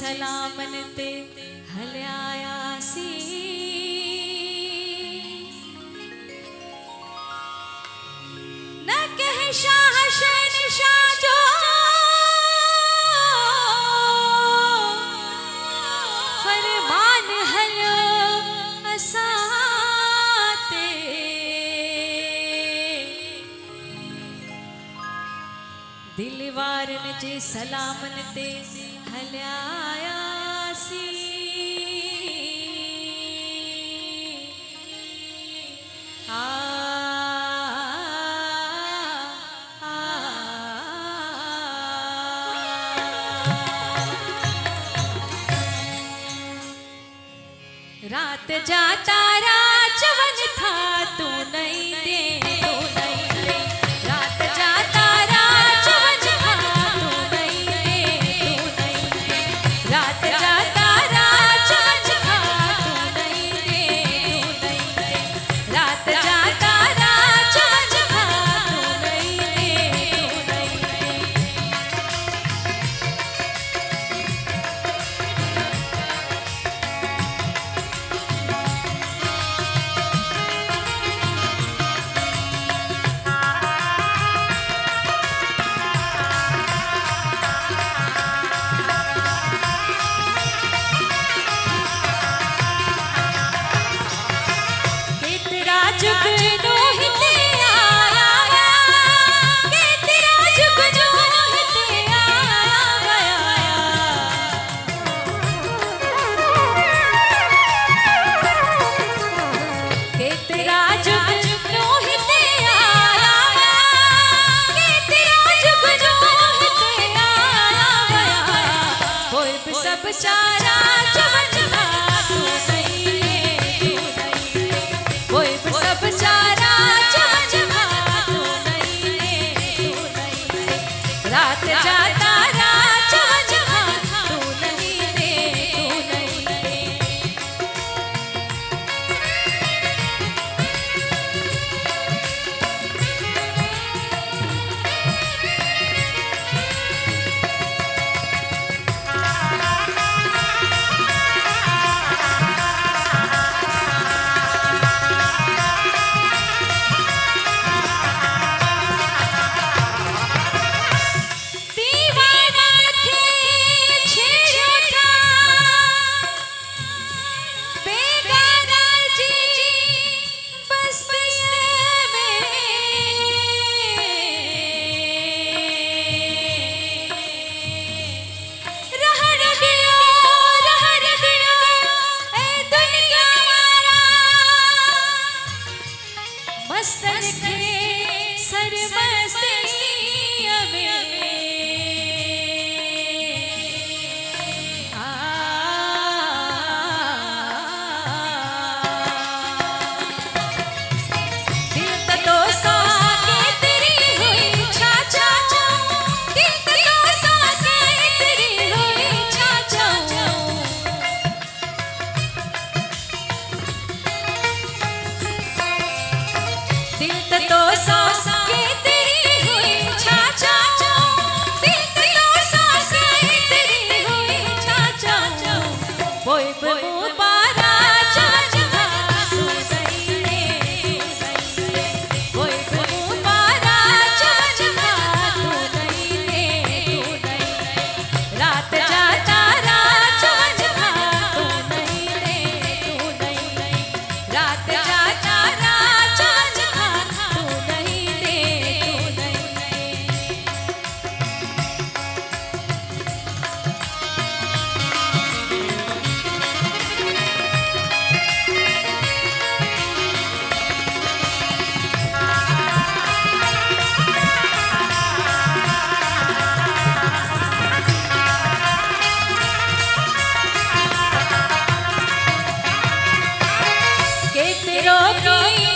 सलामन ते हलिया सी न कह शाह शहनशाह जो फरमान हलो असाते दिल वारन जे सलामन ते हलिया सी रात जाता राजवन था तू नहीं दे तू नहीं दे रात जाता राजवन था तू नहीं दे तू नहीं दे रात जाता राजवन था तू नहीं दे तू नहीं दे रात जाता राजवन था तू नहीं दे तू नहीं सब चारा जवन था तू नहीं दे तू नहीं दे कोई सब चारा जवन था तू नहीं दे तू नहीं दे रात जाता राजवन था तू नहीं दे तू नहीं दे मस्तन के सरमस्तिया में दिल तो सा के तेरी हुई चाचा दिल तो सा के तेरी हुई चाचा दिल तो सा के तेरी हुई चाचा दिल तो सा के तेरी हुई चाचा कोई मुबारा चाचा तू नहीं दे कोई मुबारा चाचा तू नहीं दे तू नहीं रात जाता राजवन था तू नहीं दे तू नहीं रात जाता राजवन था तू नहीं दे तू नहीं के तेरो की